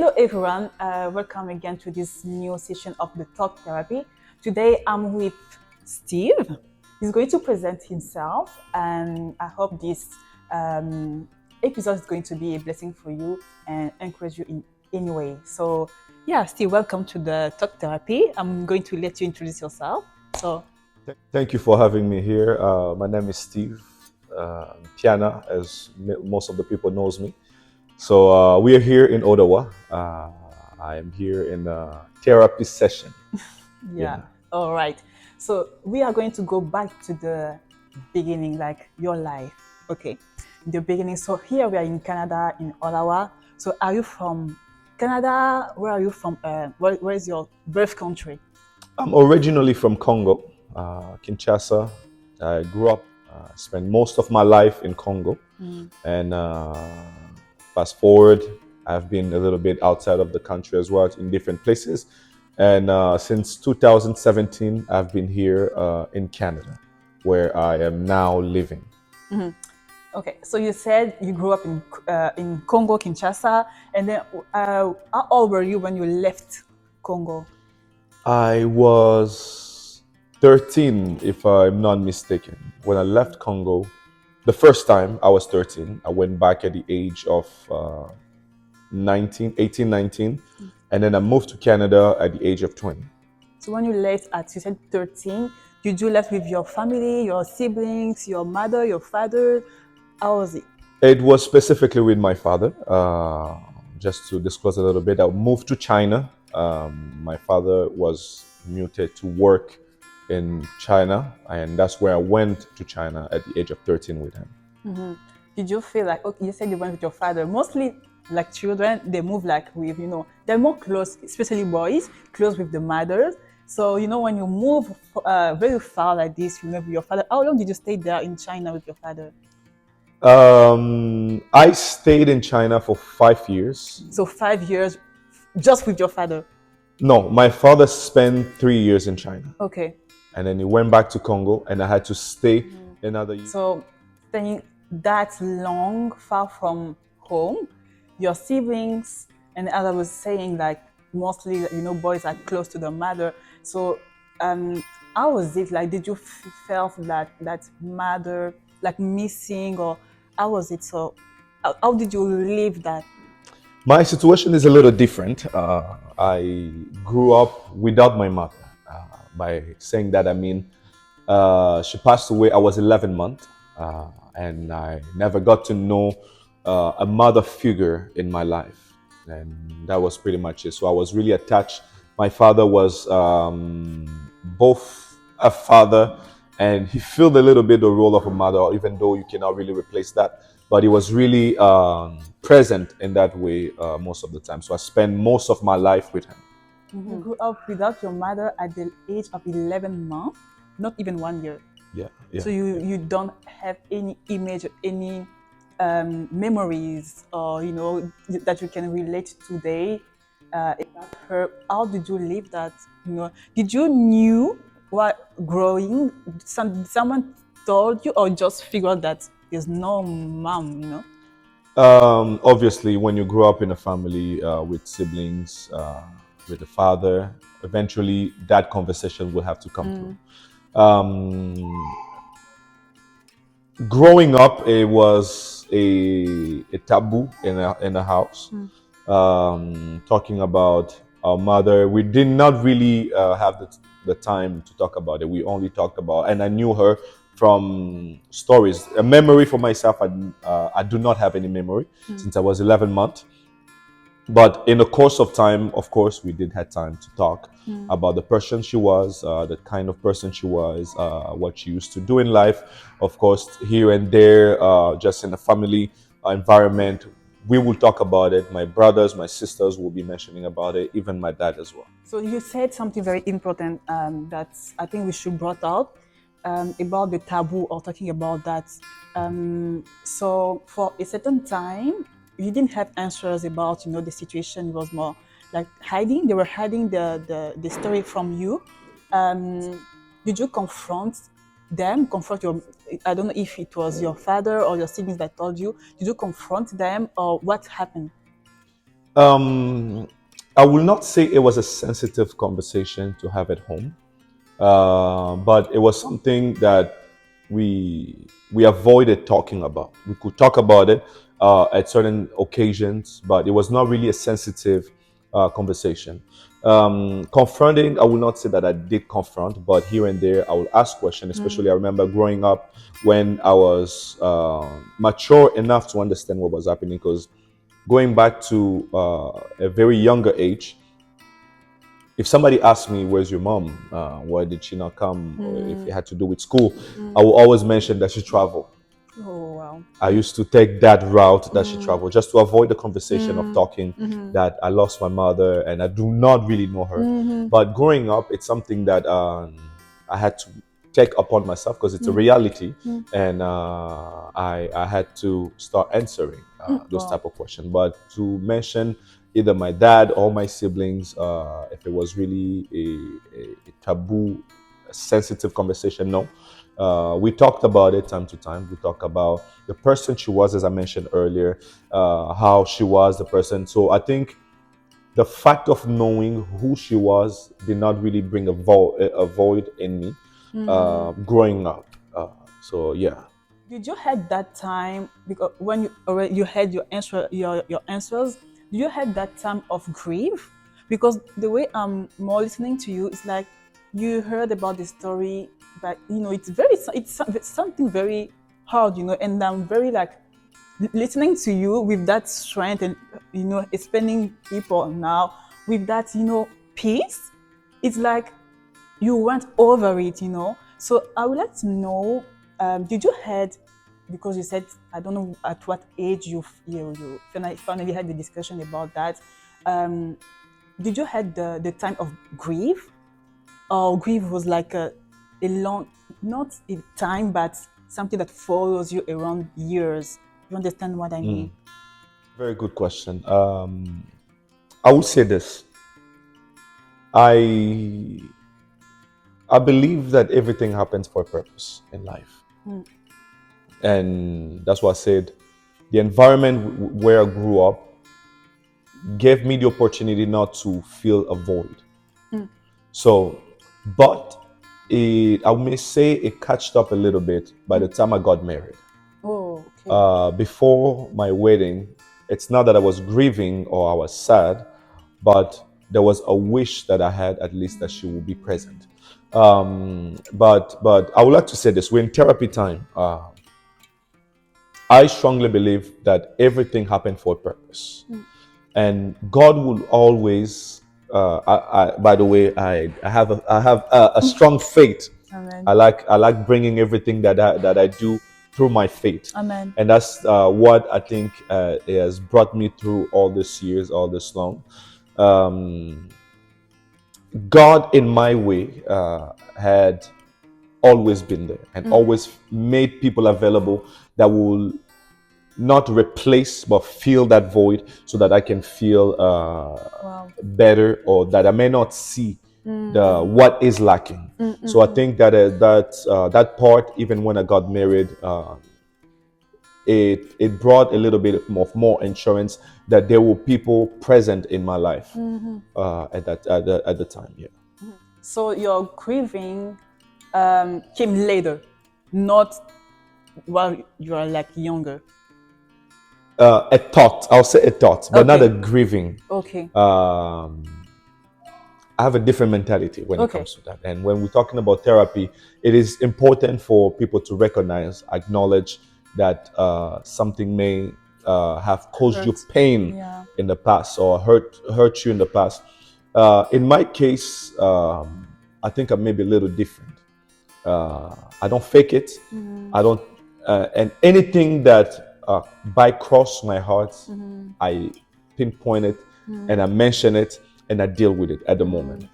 Hello everyone, welcome again to this new session of the Talk Therapy. Today I'm with Steve. He's going to present himself, and I hope this episode is going to be a blessing for you and encourage you in any way. So yeah, Steve, welcome to the Talk Therapy. I'm going to let you introduce yourself. Thank you for having me here. My name is Steve Piana, as most of the people knows me. So we are here in Ottawa. I am here in a therapy session. Yeah. All right. So we are going to go back to the beginning, like your life. Okay. The beginning. So here we are in Canada, in Ottawa. So are you from Canada? Where are you from? Where is your birth country? I'm originally from Congo, Kinshasa. I grew up, spent most of my life in Congo. And fast forward, I've been a little bit outside of the country as well, in different places. And since 2017, I've been here in Canada, where I am now living. Okay, so you said you grew up in Congo, Kinshasa, and then how old were you when you left Congo? I was 13, if I'm not mistaken. When I left Congo, the first time I was 13, I went back at the age of 18, 19, and then I moved to Canada at the age of 20. So when you left at, you said 13, did you left with your family, your siblings, your mother, your father? How was it? It was specifically with my father. Just to disclose a little bit, I moved to China. My father was muted to work in China, and that's where I went to China at the age of 13 with him. Did you feel like, okay, you said you went with your father. Mostly like children, they move like with, they're more close, especially boys, close with the mothers. So, when you move very far like this, with your father, how long did you stay there in China with your father? I stayed in China for 5 years. So 5 years just with your father? No, my father spent 3 years in China. Okay. And then he went back to Congo, and I had to stay another year. So staying that long, far from home, your siblings, and as I was saying, like mostly, boys are close to the mother. So how was it? Like, did you felt that mother like missing, or how was it? So how did you live that? My situation is a little different. I grew up without my mother. By saying that, I mean she passed away. I was 11 months, and I never got to know a mother figure in my life, and that was pretty much it. So I was really attached. My father was both a father, and he filled a little bit the role of a mother, even though you cannot really replace that. But he was really present in that way most of the time. So I spent most of my life with him. You grew up without your mother at the age of 11 months, not even 1 year. Yeah. So you don't have any image, any memories, or that you can relate today about her. How did you live that? Did you knew what growing? Someone told you, or just figured that there's no mom? Obviously, when you grow up in a family with siblings, with a father, eventually that conversation will have to come through. Growing up, it was a taboo in a house. Talking about our mother, we did not really have the time to talk about it. We only talked about, and I knew her from stories. A memory for myself, I do not have any memory since I was 11 months. But in the course of time, of course, we did have time to talk about the person she was, the kind of person she was, what she used to do in life. Of course, here and there, just in a family environment, we will talk about it. My brothers, my sisters will be mentioning about it, even my dad as well. So you said something very important that I think we should brought up about the taboo, or talking about that. So for a certain time, you didn't have answers about the situation. It was more like hiding. They were hiding the story from you. Did you confront them? Confront your? I don't know if it was your father or your siblings that told you. Did you confront them, or what happened? Um, I will not say it was a sensitive conversation to have at home, but it was something that we avoided talking about. We could talk about it at certain occasions, but it was not really a sensitive conversation. Confronting, I will not say that I did confront, but here and there I will ask questions. Especially, I remember growing up when I was mature enough to understand what was happening. Because going back to a very younger age, if somebody asked me, "Where's your mom? Why did she not come?" Or if it had to do with school, I will always mention that she traveled. Oh, wow. I used to take that route that she traveled just to avoid the conversation of talking that I lost my mother and I do not really know her. But growing up, it's something that I had to take upon myself because it's a reality, and I had to start answering those Wow. type of questions. But to mention either my dad or my siblings, if it was really a taboo, a sensitive conversation, no. We talked about it time to time. We talked about the person she was, as I mentioned earlier, how she was the person. So I think the fact of knowing who she was did not really bring a void in me growing up. So yeah. Did you had that time, because when you already you had your answers, did you had that time of grief? Because the way I'm more listening to you, it's like you heard about the story, but it's something very hard, and I'm very like listening to you with that strength, and explaining people now with that peace. It's like you went over it. So I would like to know, did you had, because you said, I don't know at what age you finally had the discussion about that. Um, did you had the time of grief, or grief was like a long, not a time, but something that follows you around years? You understand what I mean? Very good question. I would say this. I I believe that everything happens for a purpose in life. And that's why I said the environment where I grew up gave me the opportunity not to feel a void. So, but I may say it catched up a little bit by the time I got married. Oh, okay. Before my wedding, it's not that I was grieving or I was sad, but there was a wish that I had at least that she would be present. But I would like to say this: we're in therapy time. I strongly believe that everything happened for a purpose, and God will always. By the way, I have a strong faith. Amen. I like bringing everything that I do through my faith, Amen. and that's what I think has brought me through all these years, all this long. Um, God, in my way, had always been there and always made people available that will not replace but fill that void so that I can feel Wow. better, or that I may not see the what is lacking. So I think that that part, even when I got married, it brought a little bit of more insurance that there were people present in my life at the time. Yeah. So your grieving came later, not while you are like younger. A thought, I'll say a thought, but not Okay. a grieving. Okay. I have a different mentality when it Okay. comes to that. And when we're talking about therapy, it is important for people to recognize, acknowledge that something may have caused you Hurt. pain Yeah. in the past or hurt you in the past. In my case, I think I'm maybe a little different. I don't fake it. I don't, and anything that by cross my heart, I pinpoint it and I mention it and I deal with it at the moment.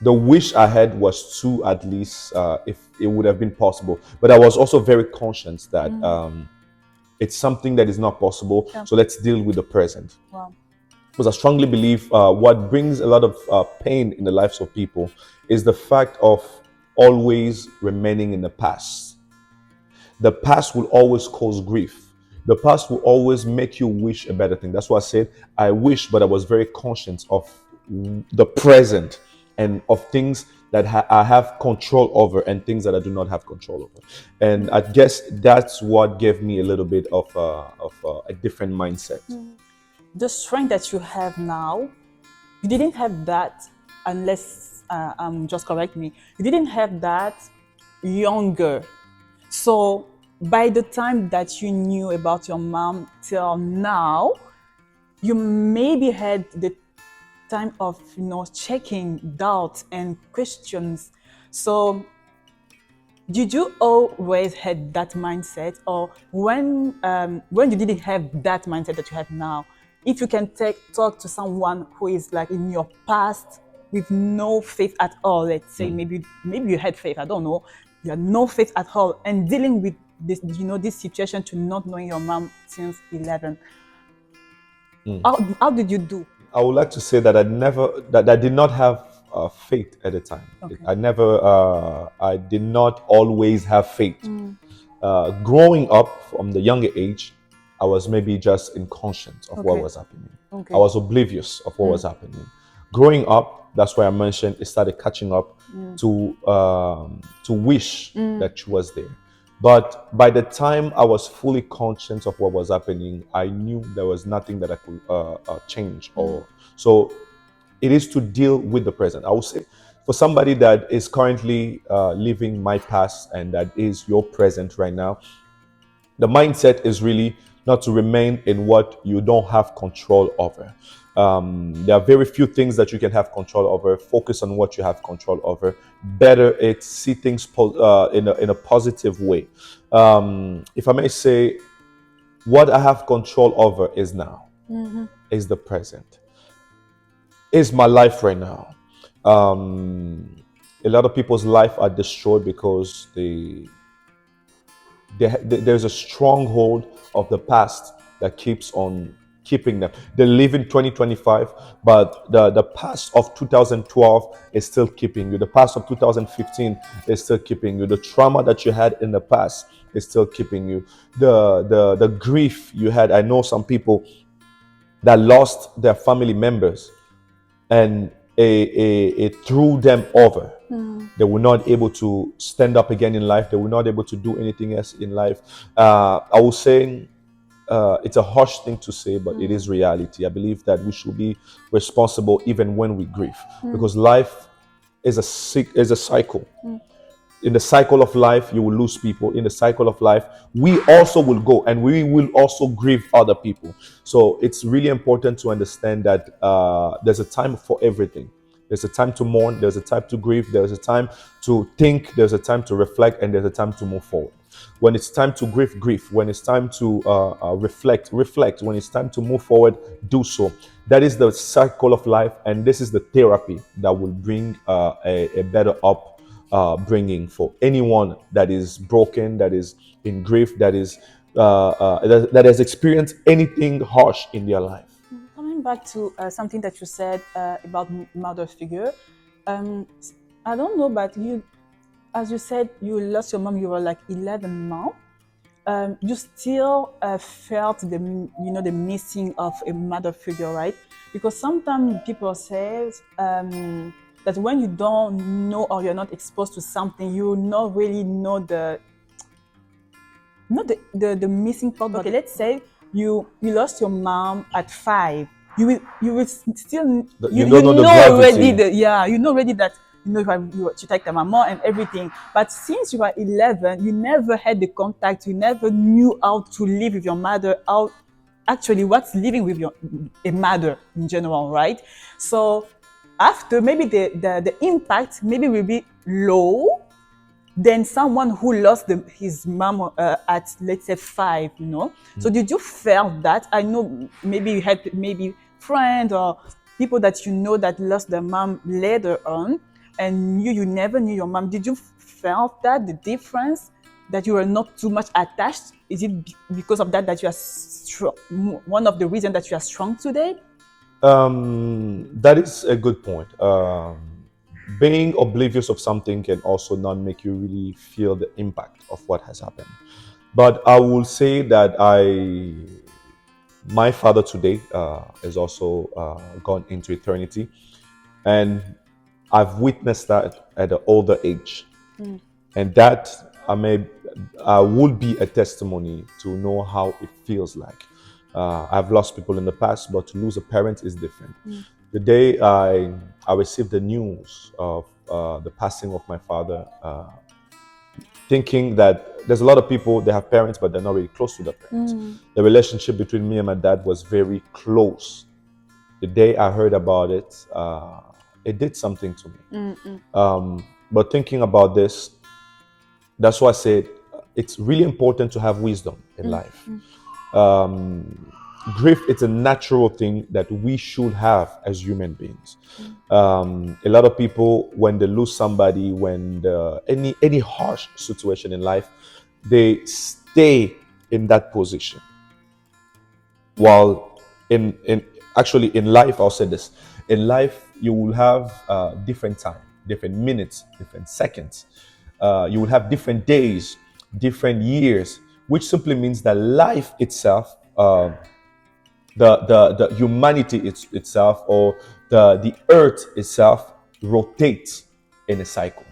The wish I had was to at least, if it would have been possible, but I was also very conscious that it's something that is not possible. Yeah. So let's deal with the present. Wow. Because I strongly believe what brings a lot of pain in the lives of people is the fact of always remaining in the past. The past will always cause grief. The past will always make you wish a better thing. That's why I said I wish, but I was very conscious of the present and of things that I have control over and things that I do not have control over. And I guess that's what gave me a little bit of a different mindset. The strength that you have now, you didn't have that unless, just correct me, you didn't have that younger. So by the time that you knew about your mom till now, you maybe had the time of checking doubts and questions. So did you always had that mindset, or when you didn't have that mindset that you have now? If you can talk to someone who is like in your past with no faith at all, let's say maybe you had faith, I don't know, you had no faith at all, and dealing with this this situation to not knowing your mom since 11, how did you do? I would like to say that I did not have faith at the time. Okay. I did not always have faith. Growing up from the younger age, I was maybe just inconscient of what Okay. was happening. Okay. I was oblivious of what was happening. Growing up, that's why I mentioned it started catching up to wish that she was there. But by the time I was fully conscious of what was happening, I knew there was nothing that I could change. So it is to deal with the present. I would say for somebody that is currently living my past and that is your present right now, the mindset is really not to remain in what you don't have control over. There are very few things that you can have control over. Focus on what you have control over. Better it, see things in a positive way. If I may say, what I have control over is now, is the present, is my life right now. A lot of people's life are destroyed because there's a stronghold of the past that keeps on keeping them. They live in 2025, but the past of 2012 is still keeping you. The past of 2015 is still keeping you. The trauma that you had in the past is still keeping you. The grief you had. I know some people that lost their family members and it threw them over. They were not able to stand up again in life. They were not able to do anything else in life. I was saying it's a harsh thing to say, but it is reality. I believe that we should be responsible even when we grieve, because life is a cycle. In the cycle of life, you will lose people. In the cycle of life, we also will go and we will also grieve other people. So it's really important to understand that there's a time for everything. There's a time to mourn, there's a time to grieve, there's a time to think, there's a time to reflect, and there's a time to move forward. When it's time to grieve, grieve. When it's time to reflect, reflect. When it's time to move forward, do so. That is the cycle of life, and this is the therapy that will bring a better upbringing for anyone that is broken, that is in grief, that has experienced anything harsh in their life. Coming back to something that you said about mother figure, I don't know, but you, as you said, you lost your mom. You were like 11 now. You still felt the missing of a mother figure, right? Because sometimes people say that when you don't know or you're not exposed to something, you not really know the missing part. Okay, let's say you lost your mom at 5. You will still You don't know the gravity. you know already that you take the mama and everything. But since you were 11, you never had the contact. You never knew how to live with your mother. How actually what's living with a mother in general, right? So after, maybe the impact maybe will be low than someone who lost his mom at, let's say, 5, So did you felt that? I know maybe you had maybe friends or people that you know that lost their mom later on, and you never knew your mom. Did you felt that, the difference, that you were not too much attached? Is it because of that you are strong? One of the reasons that you are strong today? That is a good point. Being oblivious of something can also not make you really feel the impact of what has happened. But I will say that my father today is also gone into eternity, and I've witnessed that at an older age, and that would be a testimony to know how it feels like. I've lost people in the past, but to lose a parent is different. The day I received the news of the passing of my father, thinking that there's a lot of people, they have parents, but they're not really close to their parents. The relationship between me and my dad was very close. The day I heard about it, it did something to me. But thinking about this, that's why I said it's really important to have wisdom in life. Grief, it's a natural thing that we should have as human beings. A lot of people, when they lose somebody, when any harsh situation in life, they stay in that position. While in life, I'll say this: in life, you will have different time, different minutes, different seconds. You will have different days, different years, which simply means that life itself, the humanity itself, or the earth itself, rotates in a cycle,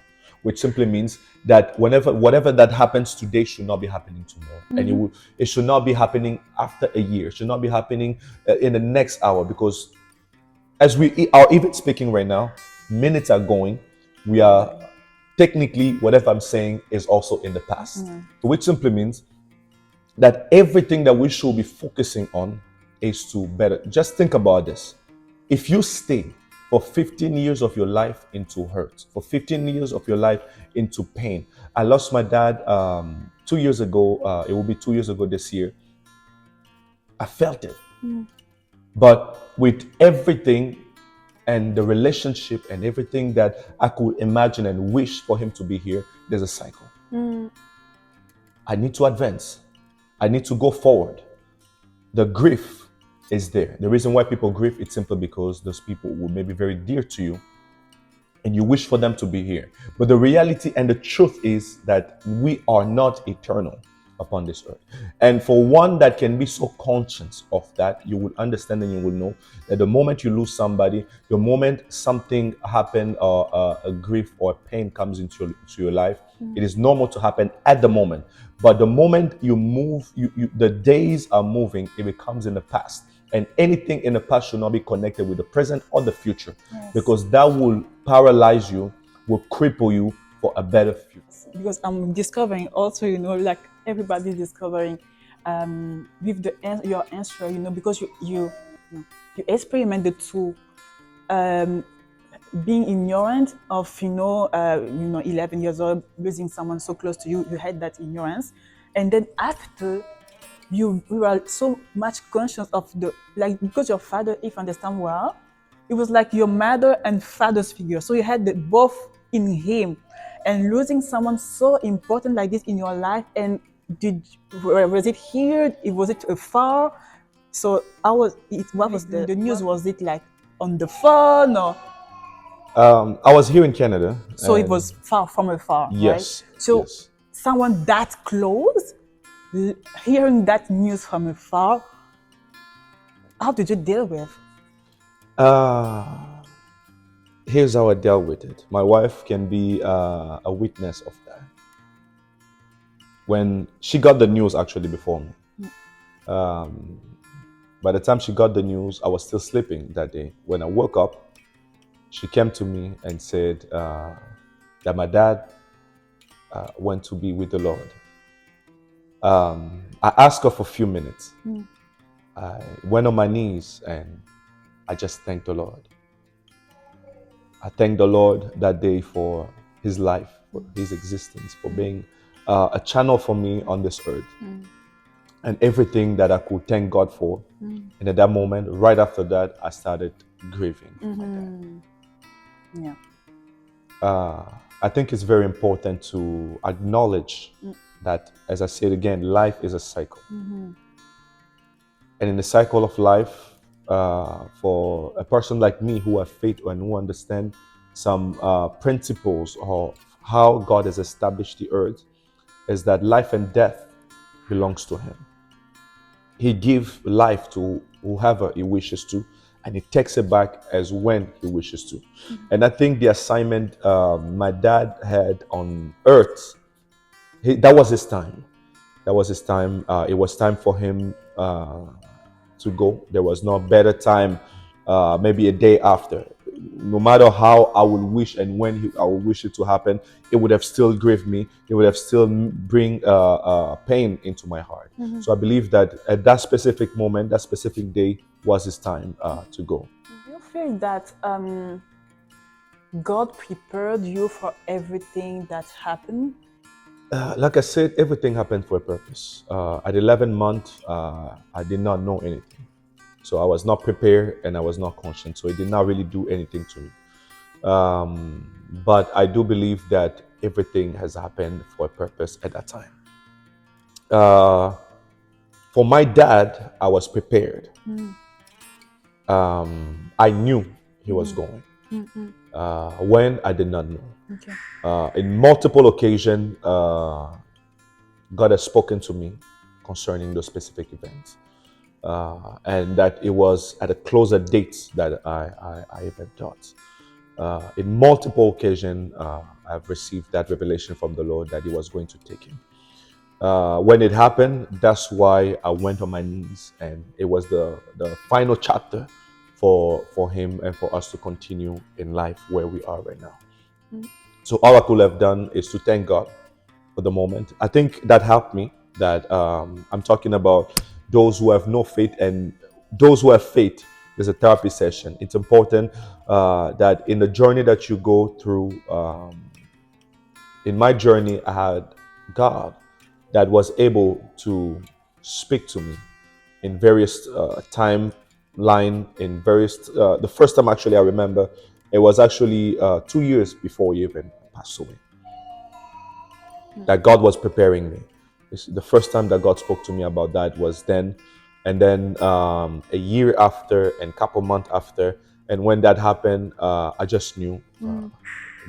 which simply means that whatever that happens today should not be happening tomorrow, and it should not be happening after a year. It should not be happening in the next hour, because as we are even speaking right now, minutes are going. We are technically, whatever I'm saying is also in the past, which simply means that everything that we should be focusing on is to better. Just think about this. If you stay for 15 years of your life into hurt, for 15 years of your life into pain. I lost my dad 2 years ago. It will be 2 years ago this year. I felt it. But with everything and the relationship and everything that I could imagine and wish for him to be here, there's a cycle. I need to advance. I need to go forward. The grief is there. The reason why people grieve, it's simply because those people who may be very dear to you and you wish for them to be here. But the reality and the truth is that we are not eternal upon this earth. And for one that can be so conscious of that, you will understand and you will know that the moment you lose somebody, the moment something happened, or a grief or pain comes into your life, it is normal to happen at the moment. But the moment you move, the days are moving, it becomes in the past. And anything in the past should not be connected with the present or the future, because that will paralyze you, will cripple you for a better future. Because I'm discovering also, like everybody's discovering with your answer, because you experiment the two, being ignorant of 11 years old, losing someone so close to you, you had that ignorance, and then after you are so much conscious of because your father, if I understand well, it was like your mother and father's figure, so you had both in him. And losing someone so important like this in your life, and was it here? Was it far? So what was the news? Was it like on the phone or? I was here in Canada. So it was far from afar, yes, right? So yes. someone that close, hearing that news from afar, how did you deal with? Here's how I dealt with it. My wife can be a witness of that. When she got the news, actually before me, by the time she got the news, I was still sleeping that day. When I woke up, she came to me and said that my dad went to be with the Lord. I asked her for a few minutes. I went on my knees and I just thanked the Lord. I thank the Lord that day for his life, for his existence, for being a channel for me on this earth, and everything that I could thank God for. And at that moment, right after that, I started grieving. Yeah. I think it's very important to acknowledge that, as I said again, life is a cycle. And in the cycle of life, for a person like me who have faith and who understand some principles of how God has established the earth, is that life and death belongs to him. He gives life to whoever he wishes to, and he takes it back as when he wishes to. And I think the assignment my dad had on earth, that was his time. That was his time. It was time for him to go. There was no better time, maybe a day after. No matter how I would wish and when I would wish it to happen, it would have still grieved me. It would have still bring pain into my heart. So I believe that at that specific moment, that specific day was his time to go. Do you feel that God prepared you for everything that happened? Like I said, everything happened for a purpose. At 11 months, I did not know anything. So I was not prepared and I was not conscious. So it did not really do anything to me. But I do believe that everything has happened for a purpose at that time. For my dad, I was prepared. I knew he was going. When I did not know. Okay. In multiple occasions, God has spoken to me concerning those specific events. And that it was at a closer date that I even thought. In multiple occasions, I've received that revelation from the Lord that he was going to take him. When it happened, that's why I went on my knees, and it was the final chapter for him and for us to continue in life where we are right now. So all I could have done is to thank God for the moment. I think that helped me, that I'm talking about those who have no faith and those who have faith. There's a therapy session. It's important that in the journey that you go through, in my journey, I had God that was able to speak to me in various timeline, in various, the first time actually I remember, it was actually 2 years before he even passed away. That God was preparing me. The first time that God spoke to me about that was then. And then a year after and couple months after. And when that happened, I just knew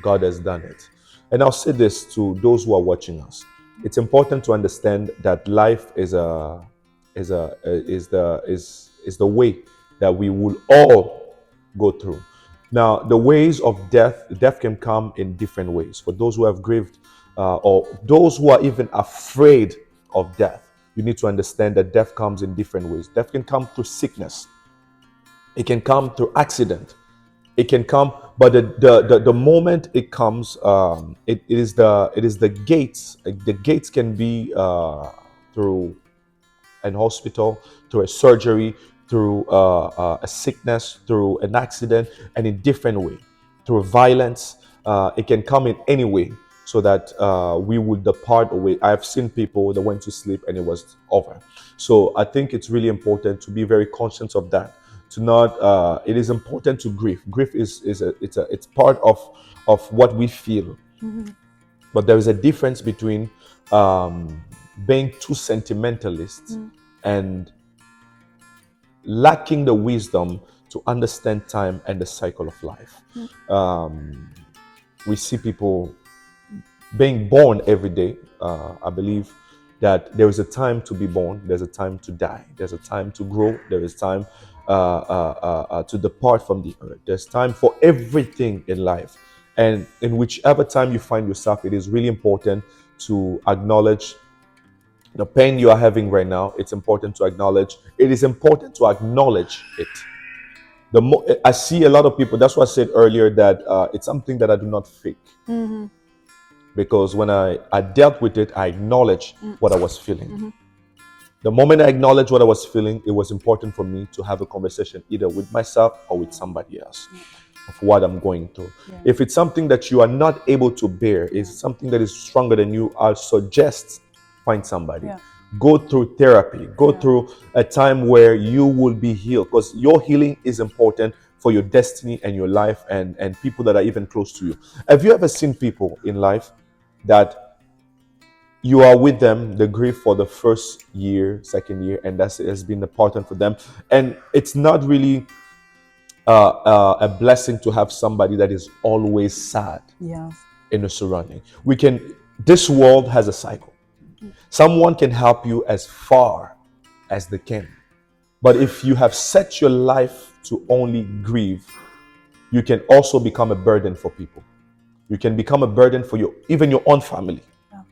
God has done it. And I'll say this to those who are watching us. It's important to understand that life is the way that we will all go through. Now, the ways of death can come in different ways. For those who have grieved or those who are even afraid of death, you need to understand that death comes in different ways. Death can come through sickness. It can come through accident. It can come, but the moment it comes, it is the gates. The gates can be through an hospital, through a surgery, through a sickness, through an accident, and in different way, through violence. It can come in any way, so that we would depart away. I have seen people that went to sleep and it was over. So I think it's really important to be very conscious of that. To not, it is important to grieve. Grief it's part of what we feel. But there is a difference between being too sentimentalist and lacking the wisdom to understand time and the cycle of life. We see people being born every day. I believe that there is a time to be born, there's a time to die, there's a time to grow, there is time to depart from the earth. There's time for everything in life. And in whichever time you find yourself, it is really important to acknowledge the pain you are having right now. It's important to acknowledge. It is important to acknowledge it. I see a lot of people, that's why I said earlier that it's something that I do not fake. Because when I dealt with it, I acknowledged what I was feeling. The moment I acknowledged what I was feeling, it was important for me to have a conversation either with myself or with somebody else of what I'm going through. If it's something that you are not able to bear, it's something that is stronger than you, I'll suggest find somebody. Go through therapy. Go through a time where you will be healed, because your healing is important for your destiny and your life and people that are even close to you. Have you ever seen people in life that you are with them, they grieve for the first year, second year, and that has been important for them. And it's not really a blessing to have somebody that is always sad in the surrounding. This world has a cycle. Someone can help you as far as they can. But if you have set your life to only grieve, you can also become a burden for people. You can become a burden for even your own family. Yeah.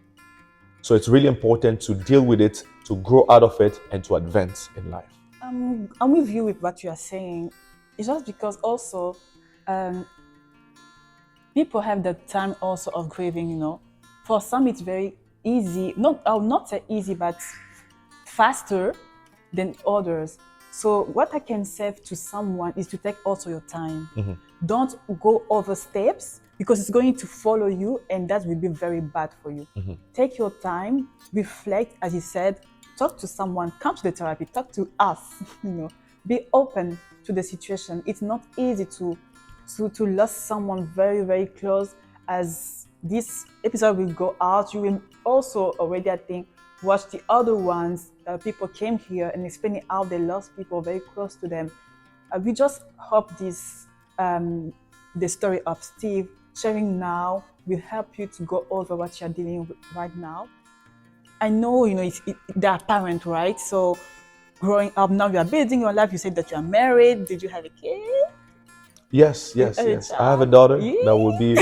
So it's really important to deal with it, to grow out of it, and to advance in life. I'm with you with what you are saying. It's just because also people have the time also of grieving, you know. For some, it's very easy. I'll not say easy, but faster than others. So what I can say to someone is to take also your time. Don't go over steps because it's going to follow you and that will be very bad for you. Take your time, reflect, as you said, talk to someone, come to the therapy, talk to us, you know, be open to the situation. It's not easy to lose someone very, very close. As this episode will go out, you will also already, I think, watch the other ones. People came here and explaining how they lost people very close to them. We just hope this, the story of Steve sharing now will help you to go over what you're dealing with right now. I know, you know, they are parents, right? So growing up now, you are building your life. You said that you are married. Did you have a kid? Yes. A I have a child? daughter Yeah. that will be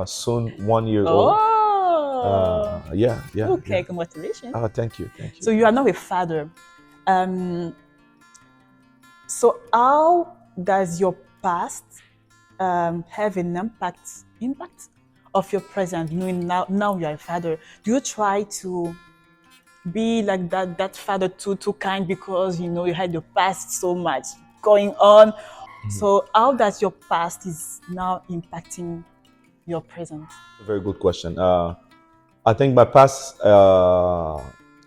soon 1 year old. Oh. Yeah. Okay, congratulations. Oh, thank you. So you are now a father. So how does your past have an impact of your present? Knowing now you are a father, do you try to be like that father too kind because you know you had your past so much going on? So how does your past is now impacting your present? Very good question. I think my past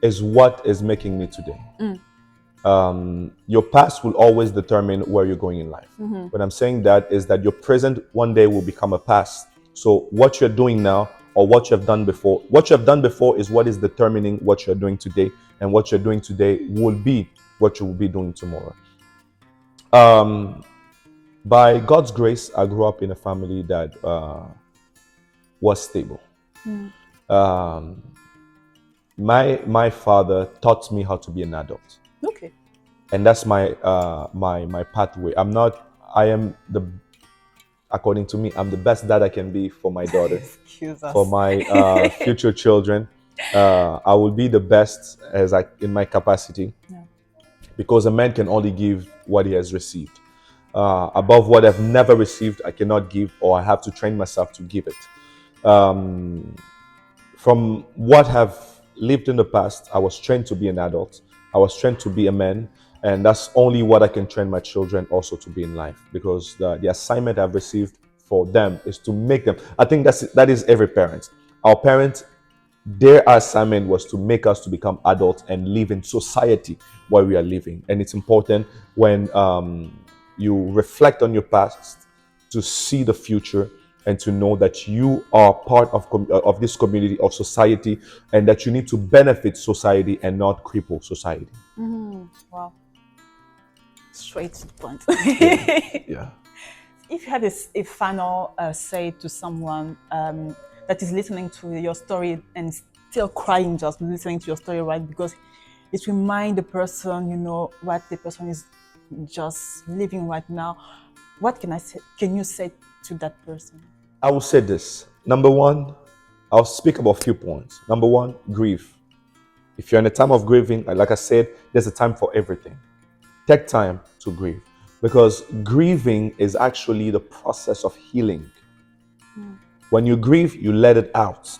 is what is making me today. Your past will always determine where you're going in life. When I'm saying that is that your present one day will become a past. So what you're doing now or what you have done before, what you have done before is what is determining what you're doing today, and what you're doing today will be what you will be doing tomorrow. By God's grace, I grew up in a family that was stable. My father taught me how to be an adult. Okay. And that's my my pathway. According to me, I'm the best dad I can be for my daughter. Excuse us. For my future children. I will be the best in my capacity. Yeah. Because a man can only give what he has received. Above what I've never received, I cannot give, or I have to train myself to give it. From what have lived in the past, I was trained to be an adult. I was trained to be a man, and that's only what I can train my children also to be in life, because the assignment I've received for them is to make them. I think that is every parent. Our parents, their assignment was to make us to become adults and live in society where we are living. And it's important when you reflect on your past to see the future and to know that you are part of this community of society, and that you need to benefit society and not cripple society. Wow. Straight to the point. Yeah. If you had a final say to someone that is listening to your story and still crying just listening to your story, right? Because it reminds the person, you know, what the person is just living right now. What can you say to that person? I will say this. Number one, I'll speak about a few points. Number one, grief. If you're in a time of grieving, like I said, there's a time for everything. Take time to grieve, because grieving is actually the process of healing. When you grieve, you let it out.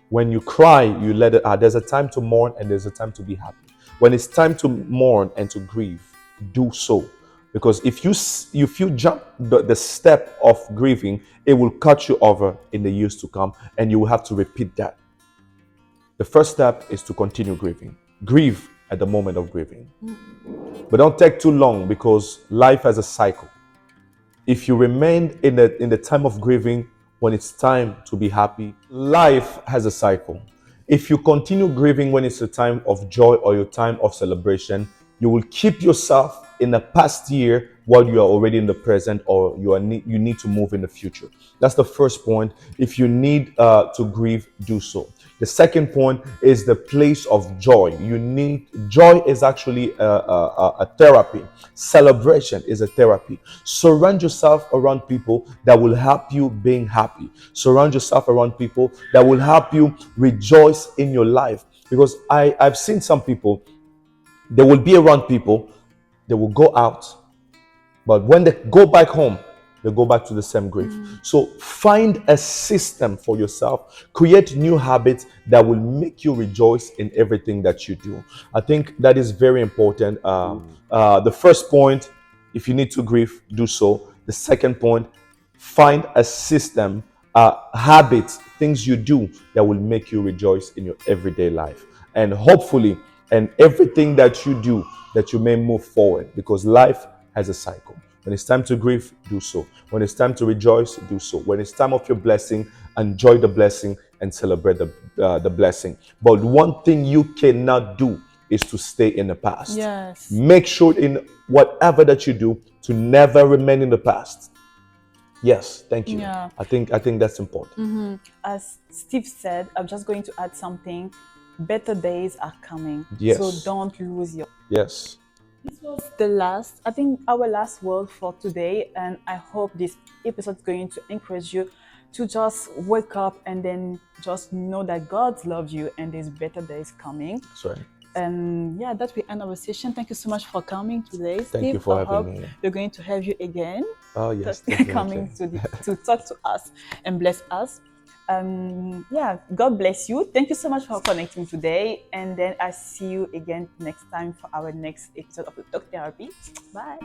When you cry, you let it out. There's a time to mourn and there's a time to be happy. When it's time to mourn and to grieve, do so. Because if you jump the step of grieving, it will cut you over in the years to come, and you will have to repeat that. The first step is to continue grieving. Grieve at the moment of grieving. But don't take too long, because life has a cycle. If you remain in the time of grieving when it's time to be happy, life has a cycle. If you continue grieving when it's a time of joy or your time of celebration, you will keep yourself in the past year while you are already in the present, or you need to move in the future. That's the first point. If you need to grieve, do so. The second point is the place of joy. You need joy is actually a therapy. Celebration is a therapy. Surround yourself around people that will help you being happy. Surround yourself around people that will help you rejoice in your life. Because I've seen some people, they will be around people, they will go out, but when they go back home, they go back to the same grave. So find a system for yourself. Create new habits that will make you rejoice in everything that you do. I think that is very important. The first point, if you need to grieve, do so. The second point, find a system, habits, things you do that will make you rejoice in your everyday life. And hopefully, and everything that you do, that you may move forward, because life has a cycle. When it's time to grieve, do so. When it's time to rejoice, do so. When it's time of your blessing, enjoy the blessing and celebrate the blessing. But one thing you cannot do is to stay in the past. Yes. Make sure in whatever that you do to never remain in the past. Yes, thank you. Yeah. I think that's important. As Steve said, I'm just going to add something. Better days are coming. Yes. So don't lose your... Yes. This was the last, I think, our last word for today, and I hope this episode is going to encourage you to just wake up and then just know that God loves you and there's better days coming. That's right. And yeah, that will end our session. Thank you so much for coming today, Steve. Thank you for I having hope me. we're going to have you again. Oh yes, coming to talk to us and bless us. Yeah, God bless you. Thank you so much for connecting today, and then I'll see you again next time for our next episode of the Talk Therapy. Bye.